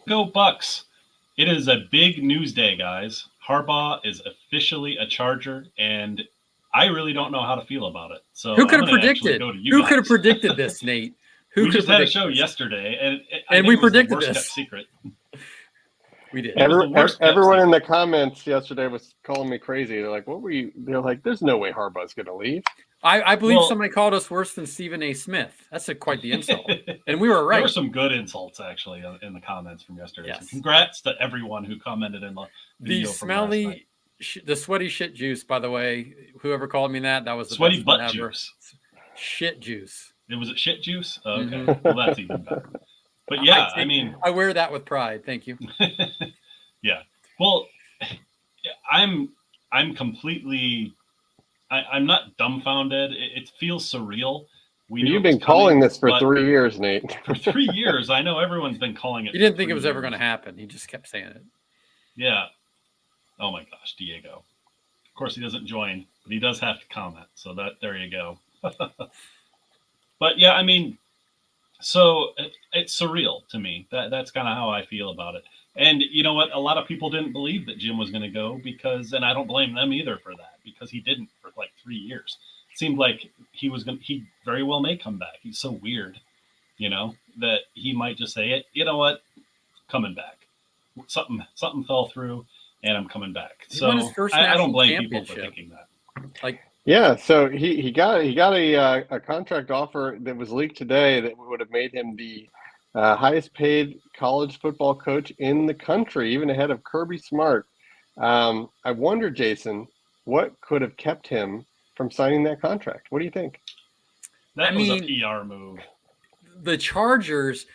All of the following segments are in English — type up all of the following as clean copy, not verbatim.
Go Bucks. It is a big news day, guys. Harbaugh is officially a Charger, and I really don't know how to feel about it. So Who could I'm have going to actually predicted? go to you Who guys. could have predicted this, Nate? Who We could just have had a predicted show this? yesterday, and I And think we it was predicted the worst this. kept secret. We did. It was the worst kept Everyone in secret. the comments yesterday was calling me crazy. They're like, "What were you?" They're like, "There's no way Harbaugh's going to leave." I believe Well- somebody called us worse than Stephen A. Smith. That's quite the insult. And we were right. There were some good insults, actually, in the comments from yesterday. Yes. So congrats to everyone who commented in the video The from last night. smelly, the sweaty shit juice, by the way, whoever called me that was the Sweaty best butt one ever. juice. Shit juice. Was it shit juice? Okay. Mhm. Well, that's even better. But yeah, I mean, I wear that with pride. Thank you. yeah. Well, I'm completely. I'm not dumbfounded. It feels surreal. You've been calling this for 3 years, Nate. For 3 years, I know everyone's been calling it. He didn't think it was ever going to happen. He just kept saying it. Yeah. Oh my gosh, Diego. Of course, he doesn't join, but he does have to comment. So there you go. But yeah, I mean, so it's surreal to me. That's kind of how I feel about it. And you know what? A lot of people didn't believe that Jim was going to go and I don't blame them either for that, because he didn't for like 3 years. It seemed like he very well may come back. He's so weird, that he might just say, you know what, coming back. Something fell through, and I'm coming back. He won his first I don't national blame people for championship. thinking that. Yeah, so he got a contract offer that was leaked today that would have made him the highest paid college football coach in the country, even ahead of Kirby Smart. I wonder, Jason, what could have kept him from signing that contract? What do you think? That was a PR move. The Chargers,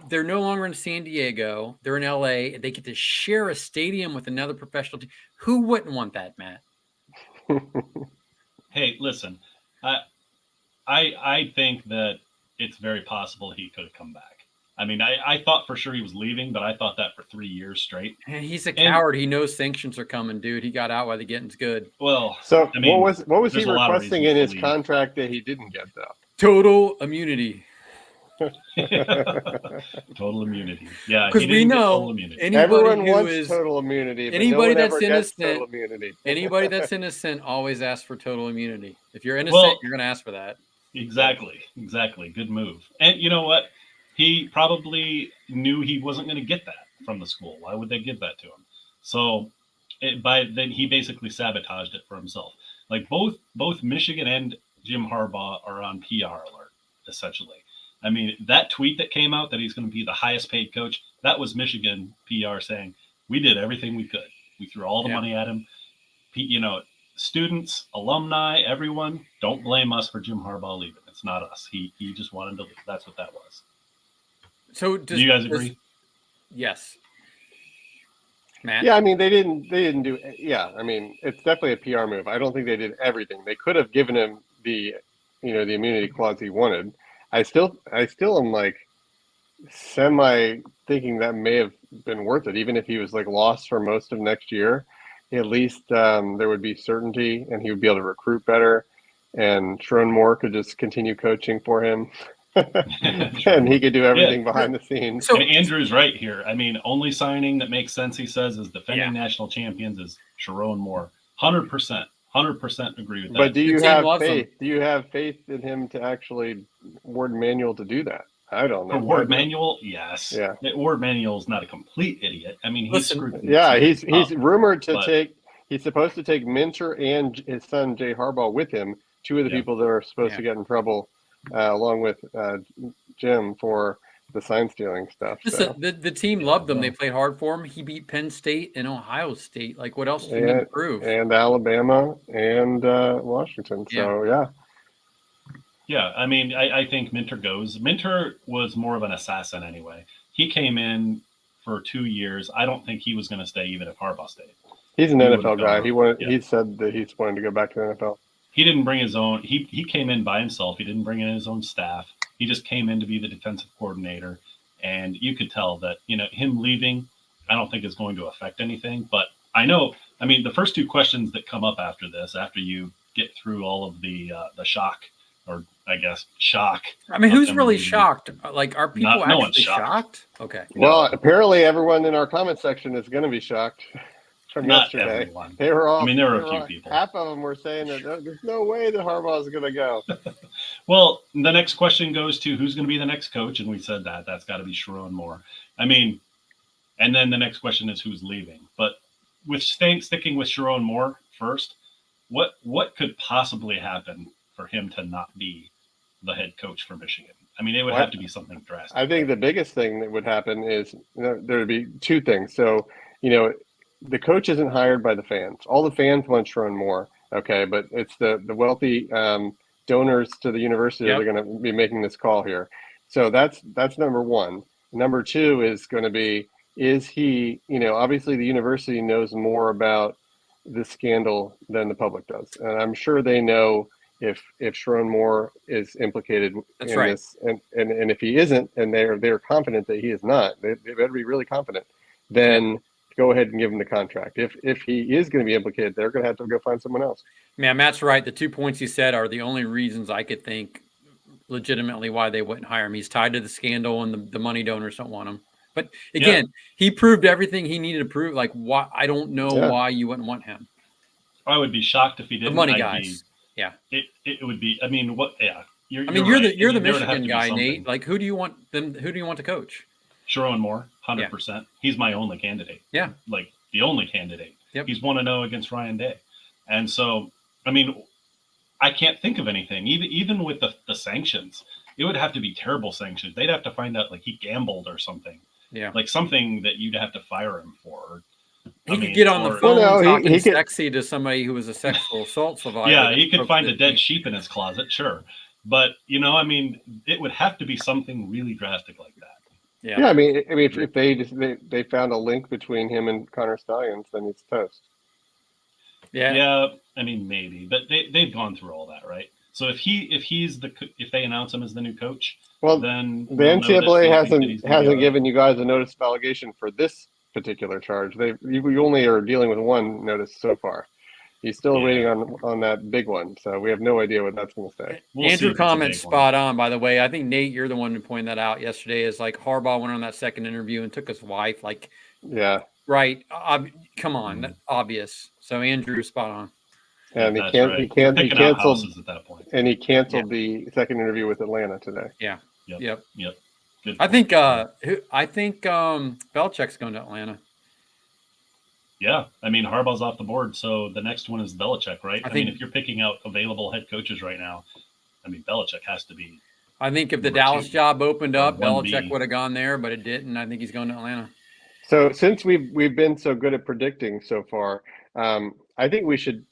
they're no longer in San Diego. They're in LA. They get to share a stadium with another professional team. Who wouldn't want that, Matt? Hey, listen, I think that it's very possible he could have come back. I mean, I thought for sure he was leaving, but I thought that for 3 years straight. And he's a coward. He knows sanctions are coming, dude. He got out while the getting's good. Well, so I mean, what was he requesting in his contract that he didn't get, though? Total immunity. Total immunity. Yeah, because we know everyone wants total immunity. But anybody no one that's innocent, immunity. Anybody that's innocent always asks for total immunity. If you're innocent, you're going to ask for that. Exactly. Good move. And you know what? He probably knew he wasn't going to get that from the school. Why would they give that to him? So then he basically sabotaged it for himself. Like both Michigan and Jim Harbaugh are on PR alert, essentially. I mean, that tweet that came out that he's going to be the highest paid coach, that was Michigan PR saying, we did everything we could. We threw all the money at him. Students, alumni, everyone, don't blame us for Jim Harbaugh leaving. It's not us. He just wanted to leave. That's what that was. So do you guys agree? Yes. Matt? Yeah, I mean, they didn't do. Yeah, I mean, it's definitely a PR move. I don't think they did everything. They could have given him the immunity clause he wanted. I still am like semi thinking that may have been worth it, even if he was like lost for most of next year. At least there would be certainty, and he would be able to recruit better. And Sherrone Moore could just continue coaching for him. And he could do everything behind the scenes. So Andrew's right here. I mean, only signing that makes sense, he says, is defending national champions is Sherrone Moore. 100% agree with that. But do you have faith? Do you have faith in him to actually Ward Manuel to do that? I don't know. For Ward Manuel, yes. Yeah. Ward Manuel is not a complete idiot. I mean, he's screwed. Yeah, he's rumored to take. He's supposed to take Minter and his son Jay Harbaugh with him. Two of the people that are supposed to get in trouble, along with Jim for the sign stealing stuff. Listen, the team loved him. They played hard for him. He beat Penn State and Ohio State. Like, what else do you need to prove? And Alabama and Washington. So yeah. Yeah, I mean, I think Minter goes. Minter was more of an assassin anyway. He came in for 2 years. I don't think he was going to stay even if Harbaugh stayed. He's an NFL guy. He said that he's wanting to go back to the NFL. He didn't bring his own. He came in by himself. He didn't bring in his own staff. He just came in to be the defensive coordinator. And you could tell that, him leaving, I don't think is going to affect anything. But I mean, the first two questions that come up after this, after you get through all of the shock or I guess shock. I mean, of who's him really leaving. shocked? Like, are people No one's actually shocked. shocked? Okay. Well, No. apparently everyone in our comment section is going to be shocked from Not yesterday. everyone. They were all. I mean, there were they a few people. Half of them were saying that there's no way that Harbaugh is going to go. Well, the next question goes to who's going to be the next coach, and we said that's got to be Sherrone Moore. I mean, and then the next question is who's leaving. But with sticking with Sherrone Moore first, what could possibly happen for him to not be the head coach for Michigan? I mean, it would have to be something drastic. I think the biggest thing that would happen is there would be two things. So, the coach isn't hired by the fans. All the fans want Sherrone Moore, okay, but it's the wealthy donors to the university that are going to be making this call here. So that's number one. Number two is going to be, is he, obviously the university knows more about this scandal than the public does, and I'm sure they know if Sherrone Moore is implicated in this, and if he isn't, and they're confident that he is not, they better be really confident, then go ahead and give him the contract. If he is going to be implicated, they're going to have to go find someone else. Man, Matt's right. The 2 points he said are the only reasons I could think legitimately why they wouldn't hire him. He's tied to the scandal, and the money donors don't want him. But again, he proved everything he needed to prove. Like, why? I don't know why you wouldn't want him. I would be shocked if he didn't. The money guys. It would be. I mean, what? Yeah. You're right. You're the Michigan guy, Nate. Like, who do you want to coach? Sherrone Moore, 100%. He's my only candidate. Yeah. Like the only candidate. Yep. He's 1-0 against Ryan Day. And so, I mean, I can't think of anything. Even with the sanctions, it would have to be terrible sanctions. They'd have to find out like he gambled or something. Yeah. Like something that you'd have to fire him for. He could get on the phone talking sexy to somebody who was a sexual assault survivor. Yeah, he could find a dead sheep in his closet, sure. But, I mean, it would have to be something really drastic like that. Yeah, I mean, if they found a link between him and Connor Stallions, then it's toast. Yeah, I mean, maybe. But they've gone through all that, right? So if they announce him as the new coach, well, then the NCAA hasn't given you guys a notice of allegation for this particular charge. You only are dealing with one notice so far. He's still waiting on that big one, so we have no idea what that's going to say. Andrew comments spot on, by the way. I think, Nate, you're the one who pointed that out yesterday. Is like Harbaugh went on that second interview and took his wife. Like, right? Come on, that's obvious. So Andrew, spot on. And he canceled at that point. And he canceled the second interview with Atlanta today. Yeah. Yep. Good I think Belichick's going to Atlanta. Yeah, I mean Harbaugh's off the board, so the next one is Belichick, right? I mean, if you're picking out available head coaches right now, I mean Belichick has to be. I think if the Dallas job opened up, Belichick would have gone there, but it didn't. I think he's going to Atlanta. So since we've been so good at predicting so far, I think we should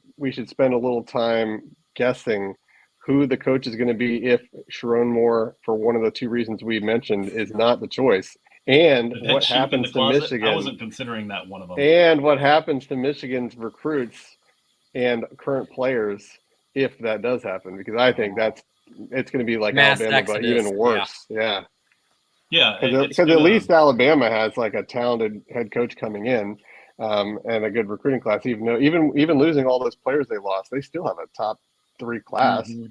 spend a little time guessing who the coach is going to be if Sherrone Moore, for one of the two reasons we mentioned, is not the choice. And what happens to Michigan? I wasn't considering that one of them. And what happens to Michigan's recruits and current players if that does happen? Because I think it's going to be like mass Alabama, exodus. but even worse. Yeah. Because at least Alabama has like a talented head coach coming in, and a good recruiting class. Even losing all those players they lost, they still have a top 3 class. Mm-hmm.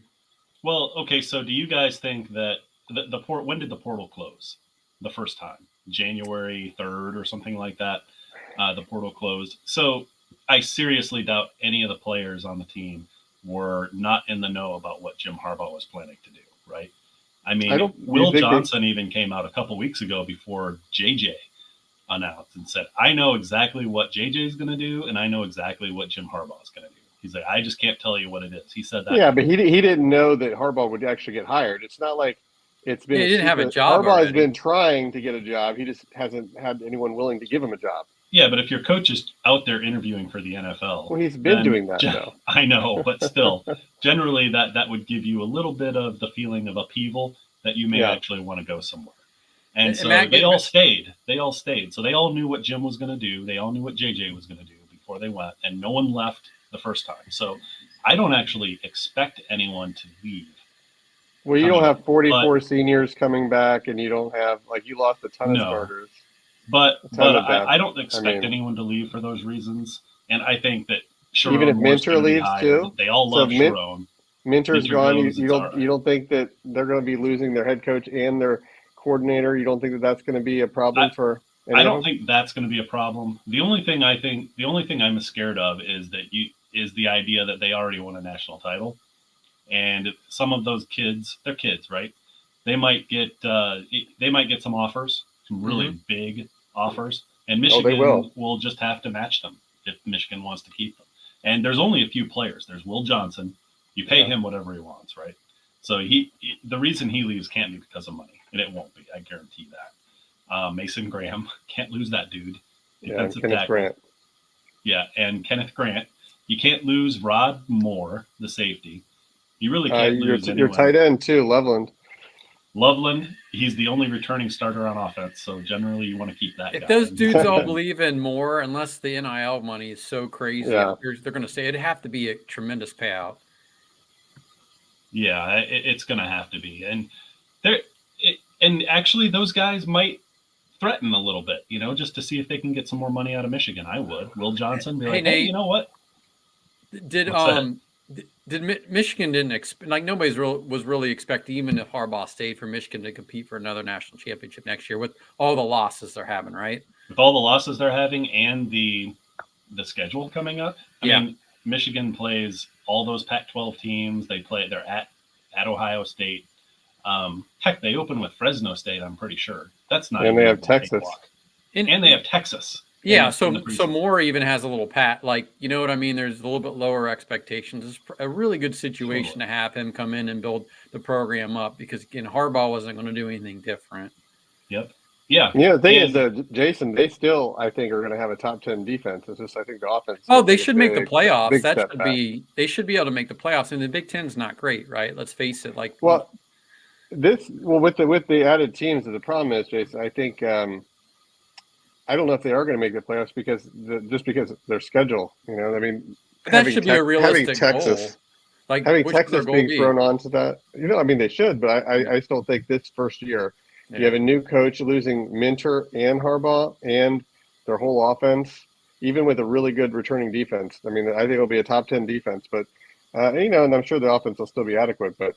Well, okay. So do you guys think that when did the portal close? The first time, January 3rd or something like that, the portal closed. So I seriously doubt any of the players on the team were not in the know about what Jim Harbaugh was planning to do, right? I mean, Will Johnson even came out a couple weeks ago before JJ announced and said, I know exactly what JJ is going to do, and I know exactly what Jim Harbaugh is going to do. He's like, I just can't tell you what it is. He said that. Yeah, but he didn't know that Harbaugh would actually get hired. It's not like it's been. He didn't have a job. Harbaugh has been trying to get a job. He just hasn't had anyone willing to give him a job. Yeah, but if your coach is out there interviewing for the NFL, well, he's been doing that though. I know, but still, generally that would give you a little bit of the feeling of upheaval that you may actually want to go somewhere. And so they all stayed. So they all knew what Jim was going to do. They all knew what JJ was going to do before they went, and no one left the first time. So I don't actually expect anyone to leave. Well, you don't have 44 seniors coming back, and you don't have you lost a ton of starters. But I don't expect anyone to leave for those reasons. And I think that Sherrone even if Minter leaves too, they all love Sherrone. Minter's Minter gone. goes, You it's all don't right. you don't think that they're going to be losing their head coach and their coordinator? You don't think that that's going to be a problem for any I of don't them? think that's going to be a problem. The only thing I'm scared of is the idea that they already won a national title, and some of those kids, they're kids, right? They might get some offers, some really big offers, and Oh, they Michigan will. just have to match them if Michigan wants to keep them. And there's only a few players. There's Will Johnson. You pay him whatever he wants, right? So the reason he leaves can't be because of money, and it won't be. I guarantee that. Mason Graham, can't lose that dude. Defensive Kenneth tackle. Grant. Yeah, and Kenneth Grant. You can't lose Rod Moore, the safety. You really can't lose your anyone. tight end too, Loveland. Loveland, he's the only returning starter on offense, so generally you want to keep that guy. If those dudes all believe in Moore, unless the NIL money is so crazy, they're going to say it'd have to be a tremendous payout. Yeah, it's going to have to be, and actually those guys might threaten a little bit, just to see if they can get some more money out of Michigan. I would. Will Johnson be like, hey, you know what? Michigan didn't expect, like was really expecting, even if Harbaugh stayed, for Michigan to compete for another national championship next year with all the losses they're having, right? With all the losses they're having and the schedule coming up. I mean, Michigan plays all those Pac-12 teams. They're at Ohio State. Heck, they open with Fresno State, I'm pretty sure. That's not. And they have Texas. And they have Texas. Yeah, so Moore even has a little pat, like, you know what I mean? There's a little bit lower expectations. It's a really good situation to have him come in and build the program up, because, again, Harbaugh wasn't going to do anything different. Yep. Yeah. The thing is, Jason, they still, I think, are going to have a top 10 defense. It's just, I think, the offense. Oh, they should make the playoffs. They should be able to make the playoffs. And the Big Ten's not great, right? Let's face it. Like, with the added teams, the problem is, Jason, I think. I don't know if they are going to make the playoffs because of their schedule. I mean, but that should be a realistic goal. Like, having Texas being thrown onto that, I mean, they should, but I still think this first year, you have a new coach, losing Minter and Harbaugh and their whole offense, even with a really good returning defense. I mean, I think it'll be a top 10 defense, but and I'm sure the offense will still be adequate, but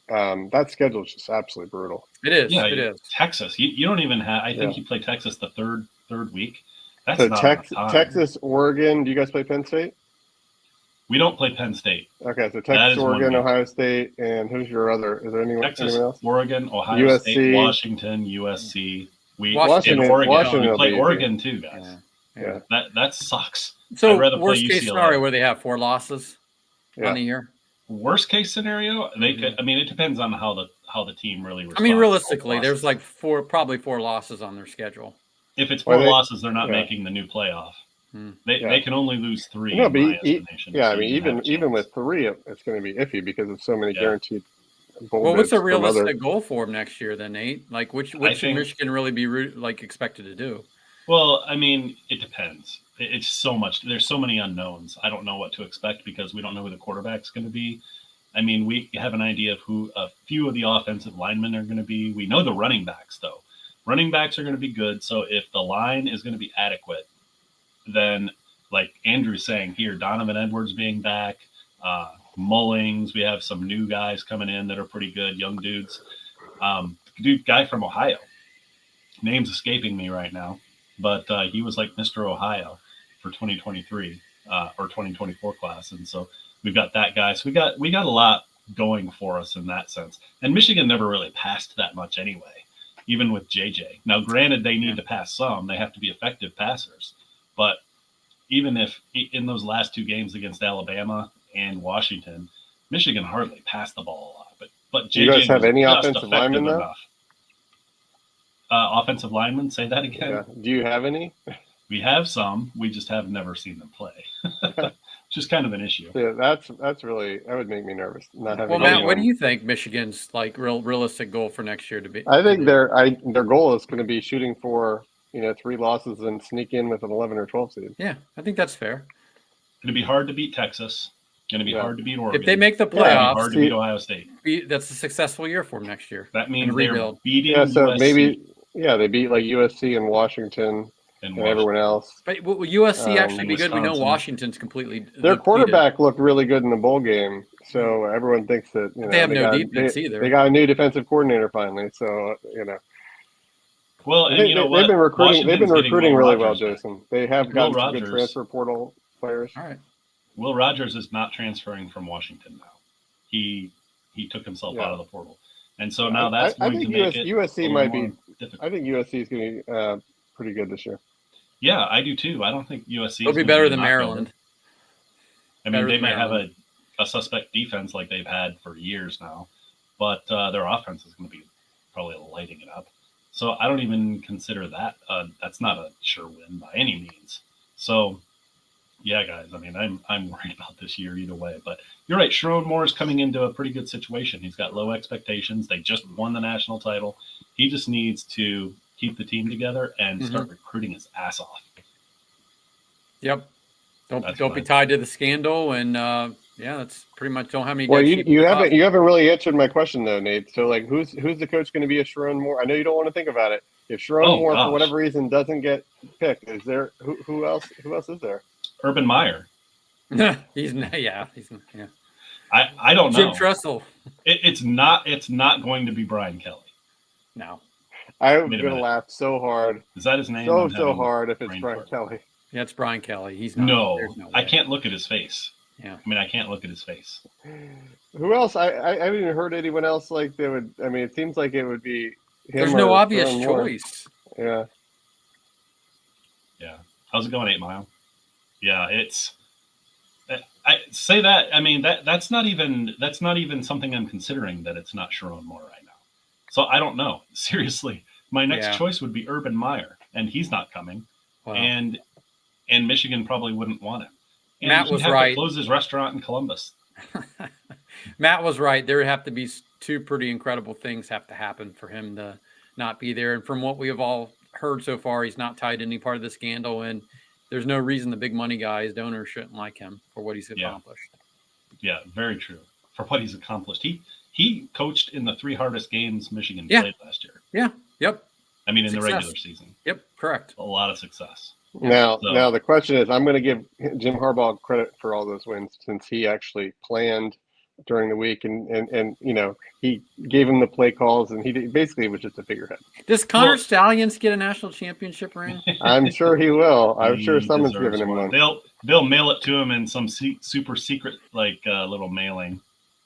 that schedule is just absolutely brutal. It is. Yeah, it is. Texas. You don't even have. I think you play Texas the third week. That's so not Texas, Oregon. Do you guys play Penn State? We don't play Penn State. Okay, so Texas, Oregon, Ohio State, and who's your other? Is there anyone else? Oregon, Ohio USC. State, Washington, USC. Washington, Oregon. We play Oregon too, guys. Yeah. That sucks. So worst case scenario where they have 4 losses on the year. Worst case scenario, they could. I mean, it depends on how the team really responds. I mean, realistically, there's like probably 4 losses on their schedule. If it's 4 losses, they're not making the new playoff. They can only lose 3. No, in my estimation. I mean, even with 3, it's going to be iffy because of so many guaranteed. Well, what's a realistic goal for them next year, then, Nate? Like, what should Michigan really be expected to do? Well, I mean, it depends. It's so much. There's so many unknowns. I don't know what to expect because we don't know who the quarterback's going to be. I mean, we have an idea of who a few of the offensive linemen are going to be. We know the running backs, though. Running backs are going to be good. So if the line is going to be adequate, then, like Andrew's saying here, Donovan Edwards being back, Mullings, we have some new guys coming in that are pretty good, young dudes. Guy from Ohio, name's escaping me right now, but he was like Mr. Ohio for 2023 or 2024 class, and so we've got that guy. So we got a lot going for us in that sense. And Michigan never really passed that much anyway, even with JJ. Now, granted, they need to pass some; they have to be effective passers. But even if in those last 2 games against Alabama and Washington, Michigan hardly passed the ball a lot. But JJ, do you guys have any offensive linemen now? Offensive linemen, say that again. Yeah. Do you have any? We have some. We just have never seen them play. Which is kind of an issue. Yeah, that would make me nervous. Not having. Well, Matt, what do you think Michigan's realistic goal for next year to be? I think their goal is going to be shooting for 3 losses and sneak in with an 11 or 12 seed. Yeah, I think that's fair. Going to be hard to beat Texas. Going to be hard to beat Oregon. If they make the playoffs, hard to beat Ohio State. That's a successful year for them next year. That means they're beating so USC. maybe they beat like USC and Washington. And and everyone else. But will USC actually be good? We know Wisconsin. Washington's completely Their depleted. quarterback looked really good in the bowl game, so everyone thinks that They have no defense either. They got a new defensive coordinator finally, so Well, and you know what? they've been recruiting. They've been Washington's getting recruiting Will really well, Rogers back. Jason. They have Will gotten some good Rogers- transfer portal players. All right. Will Rogers is not transferring from Washington now. He took himself Yeah. out of the portal, and so now that's I going think to make it USC a might little be. more difficult. I think USC is going to be pretty good this year. Yeah, I do too. I don't think USC It'll is be gonna better a than knockout. Maryland. I mean, Better they than may have Maryland. a suspect defense like they've had for years now, but their offense is going to be probably lighting it up. So I don't even consider that. That's not a sure win by any means. So, yeah, guys. I mean, I'm worried about this year either way. But you're right. Sherrone Moore is coming into a pretty good situation. He's got low expectations. They just won the national title. He just needs to keep the team together and start recruiting his ass off. Yep. That's Don't be fine. tied to the scandal, and that's pretty much don't have any. Well, dead sheep you in the haven't really answered my question though, Nate. So like, who's the coach going to be if Sherrone Moore? I know you don't want to think about it. If Sherrone Moore gosh. for whatever reason doesn't get picked, is there who else is there? Urban Meyer. top. He's I don't know. Jim Tressel. It's not going to be Brian Kelly. No. I'm Wait a going to minute. laugh so hard, Is that his name? I'm so having hard if it's brain Brian fart. Kelly. Yeah, it's Brian Kelly. He's not. No, There's no I way. can't look at his face. Yeah. I mean, I can't look at his face. Who else? I haven't even heard anyone else like they would. I mean, it seems like it would be him. There's no or obvious Sherrone Moore. choice. Yeah. Yeah. How's it going, 8 Mile? Yeah, it's. I say that. I mean, that's not even something I'm considering, that it's not Sherrone Moore right now. So I don't know. Seriously, my next Yeah. choice would be Urban Meyer, and he's not coming. Wow. And Michigan probably wouldn't want him. And Matt he'd was have to right. close his restaurant in Columbus. Matt was right. There would have to be two pretty incredible things have to happen for him to not be there. And from what we have all heard so far, he's not tied to any part of the scandal. And there's no reason the big money guys, donors, shouldn't like him for what he's accomplished. Yeah, very true. For what he's accomplished. He coached in the 3 hardest games Michigan Yeah. played last year. Yeah. Yep. I mean, in Success. the regular season. Yep. Correct. A lot of success. Now So- the question is, I'm going to give Jim Harbaugh credit for all those wins since he actually planned during the week and he gave him the play calls and basically was just a figurehead. Does Connor Well- Stallions get a national championship ring? I'm sure he will. I'm He sure someone's deserves given him one. They'll mail it to him in some super secret little mailing.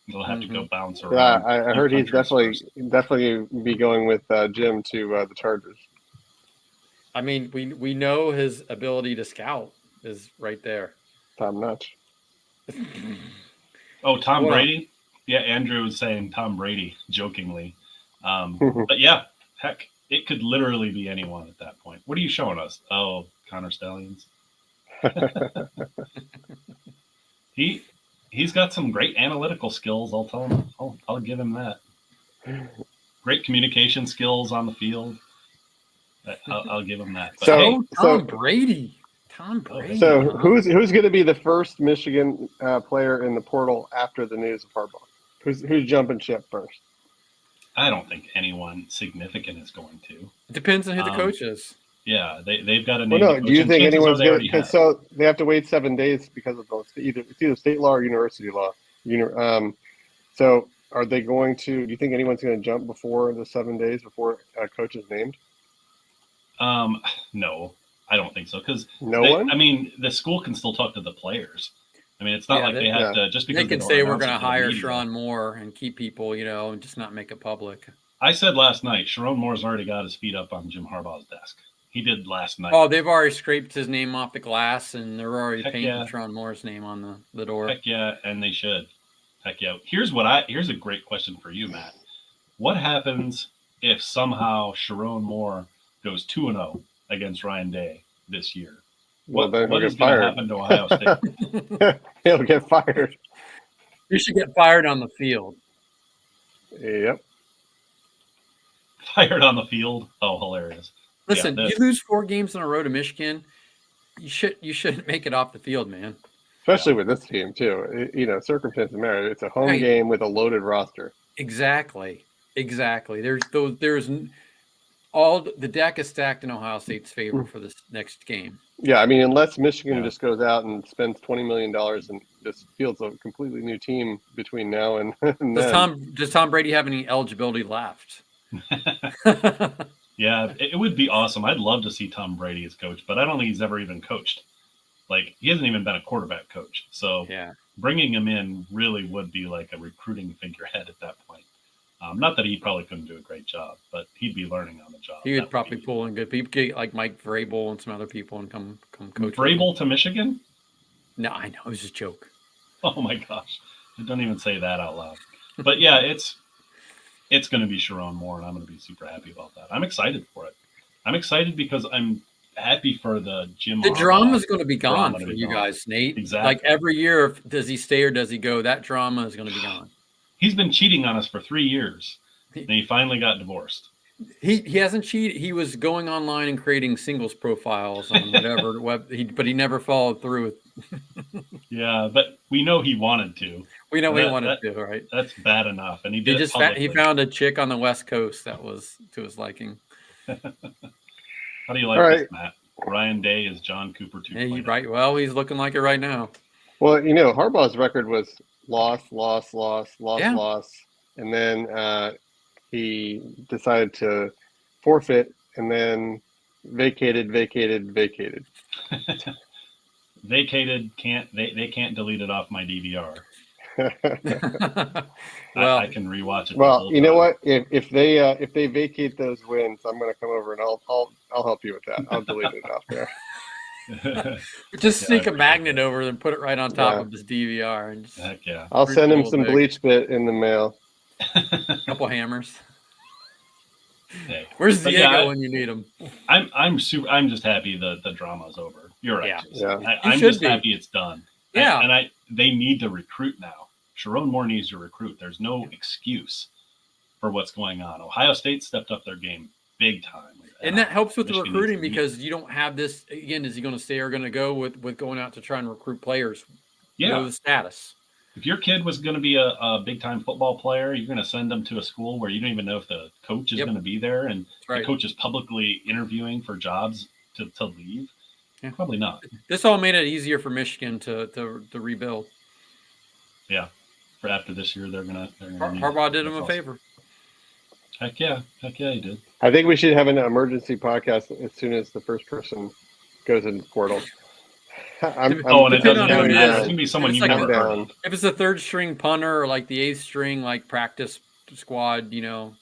They'll have to go bounce Yeah, around. I heard he's countries definitely be going with Jim to the Chargers. I mean, we know his ability to scout is right there. Top notch. Oh, Tom Hold on. Brady? Yeah, Andrew was saying Tom Brady jokingly. But yeah, heck, it could literally be anyone at that point. What are you showing us? Oh, Connor Stallions. He's got some great analytical skills. I'll tell him. I'll give him that. Great communication skills on the field. I'll give him that. But hey, Tom Brady. Tom Brady. So who's going to be the first Michigan player in the portal after the news of Harbaugh? Who's jumping ship first? I don't think anyone significant is going to. It depends on who the coach is. Yeah, they've got to Well, name. no. the Do you coach, and think chances are anyone's they going already to? have. So they have to wait 7 days because of those. It's either state law or university law. So are they going to? Do you think anyone's going to jump before the 7 days before a coach is named? No, I don't think so. Because No one. I mean, the school can still talk to the players. I mean, it's not like they have to just because They can don't say we're announce going it to to the hire media. Sherrone Moore and keep people, and just not make it public. I said last night, Sherrone Moore's already got his feet up on Jim Harbaugh's desk. He did last night. Oh, they've already scraped his name off the glass, and they're already Heck painting yeah. Sherrone Moore's name on the door. Heck yeah, and they should. Heck yeah. Here's a great question for you, Matt. What happens if somehow Sherrone Moore goes 2-0 against Ryan Day this year? Well, then he'll what is get going to fired. happen to Ohio State? He'll get fired. You should get fired on the field. Yep. Fired on the field? Oh, hilarious. Listen, Yeah, you lose 4 games in a row to Michigan, you shouldn't make it off the field, man. Especially with this team too. Circumstances matter. It's a home Right. game with a loaded roster. Exactly. There's all the deck is stacked in Ohio State's favor for this next game. Yeah, I mean, unless Michigan Yeah. just goes out and spends $20 million and just fields a completely new team between now and then. Does Tom Brady have any eligibility left? Yeah, it would be awesome. I'd love to see Tom Brady as coach, but I don't think he's ever even coached. Like, he hasn't even been a quarterback coach. So Yeah. bringing him in really would be like a recruiting figurehead at that point. Not that he probably couldn't do a great job, but he'd be learning on the job. He That would probably pull in good people, get like Mike Vrabel and some other people, and come coach. Vrabel to Michigan? No, I know, it was just a joke. Oh my gosh. Don't even say that out loud. But yeah, it's going to be Sherrone Moore, and I'm going to be super happy about that. I'm excited for it. I'm excited because I'm happy for the Jim. The Harbaugh drama's going to be gone drama to for be you gone. guys, Nate. Exactly. Like every year, does he stay or does he go? That drama is going to be gone. He's been cheating on us for 3 years, and he finally got divorced. He hasn't cheated. He was going online and creating singles profiles on whatever web, but he never followed through with. Yeah, but we know he wanted to. We know he wanted to, right? That's bad enough, and he He did. just he found a chick on the West Coast that was to his liking. How do you like this, Matt? Ryan Day is John Cooper 2.0. Yeah, right. Well, he's looking like it right now. Well, you know, Harbaugh's record was loss, Yeah. and then he decided to forfeit, and then vacated. Vacated they can't delete it off my DVR. Well, I can rewatch it. Well, you know what? If they vacate those wins, I'm going to come over and I'll help you with that. I'll delete it off there. just sneak a magnet over and put it right on top of his DVR, and just Heck yeah. I'll send him some bleach bit in the mail. A couple hammers. Hey. Where's Diego when you need him? I'm just happy the drama's over. You're right. Yeah. I'm just happy it's done. Yeah. And they need to recruit now. Sherrone Moore needs to recruit. There's no excuse for what's going on. Ohio State stepped up their game big time. And that helps with the recruiting because you don't have this, again, is he going to stay or going to go with going out to try and recruit players? Yeah. You know the status. If your kid was going to be a big-time football player, you're going to send them to a school where you don't even know if the coach is going to be there, and the coach is publicly interviewing for jobs to leave. Yeah. Probably not. This all made it easier for Michigan to rebuild. Yeah. For after this year, they're going to Harbaugh did him a favor. Heck yeah, he did. I think we should have an emergency podcast as soon as the first person goes in the portal. And it doesn't matter. It's going to be someone you never heard of. If it's a third string punter or like the eighth string, like practice squad,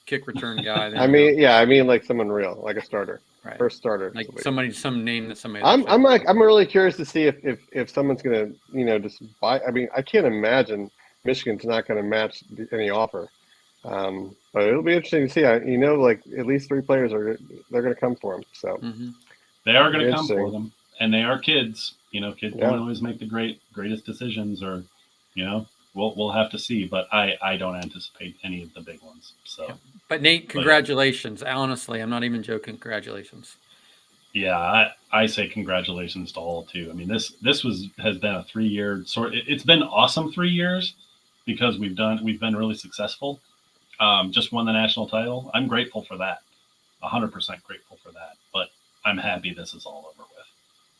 kick return guy. I mean like someone real, like a starter, first starter, like some name that somebody. I'm really curious to see if someone's going to just buy. I mean, I can't imagine Michigan's not going to match any offer. But it'll be interesting to see. Like at least 3 players they're going to come for him. So they are going to come for them, and they are kids. Kids don't always make the greatest decisions, or we'll have to see. But I don't anticipate any of the big ones. So, but Nate, congratulations! Honestly, I'm not even joking. Congratulations. Yeah, I say congratulations to all too. I mean, this has been a 3-year sort. It's been awesome 3 years because we've been really successful. Just won the national title. I'm grateful for that. 100% grateful for that. But I'm happy this is all over with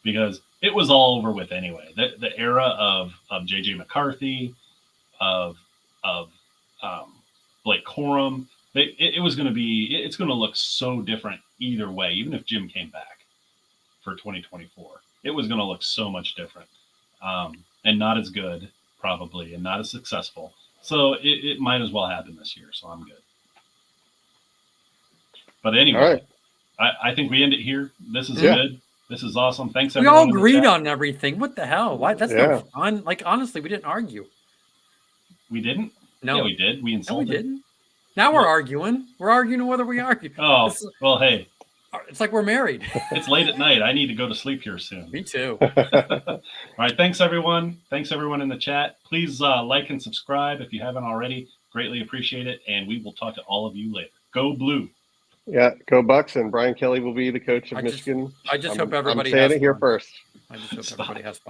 because it was all over with anyway. The era of JJ McCarthy, of Blake Corum, it's going to look so different either way. Even if Jim came back for 2024, it was going to look so much different, and not as good probably, and not as successful. So it might as well happen this year. So I'm good. But anyway, I think we end it here. This is good. This is awesome. Thanks, everyone. We all agreed on everything. What the hell? Why? That's no fun. Like, honestly, we didn't argue. We didn't? No. Yeah, we did. We insulted. No, we didn't. Now we're arguing. We're arguing whether we argue. Oh, well, hey. It's like we're married. It's late at night. I need to go to sleep here soon. Me too. All right. Thanks, everyone. Thanks, everyone in the chat. Please like and subscribe if you haven't already. Greatly appreciate it. And we will talk to all of you later. Go Blue. Yeah, go Bucks. And Brian Kelly will be the coach of Michigan. I just hope everybody I'm saying it here first. I just hope everybody has fun.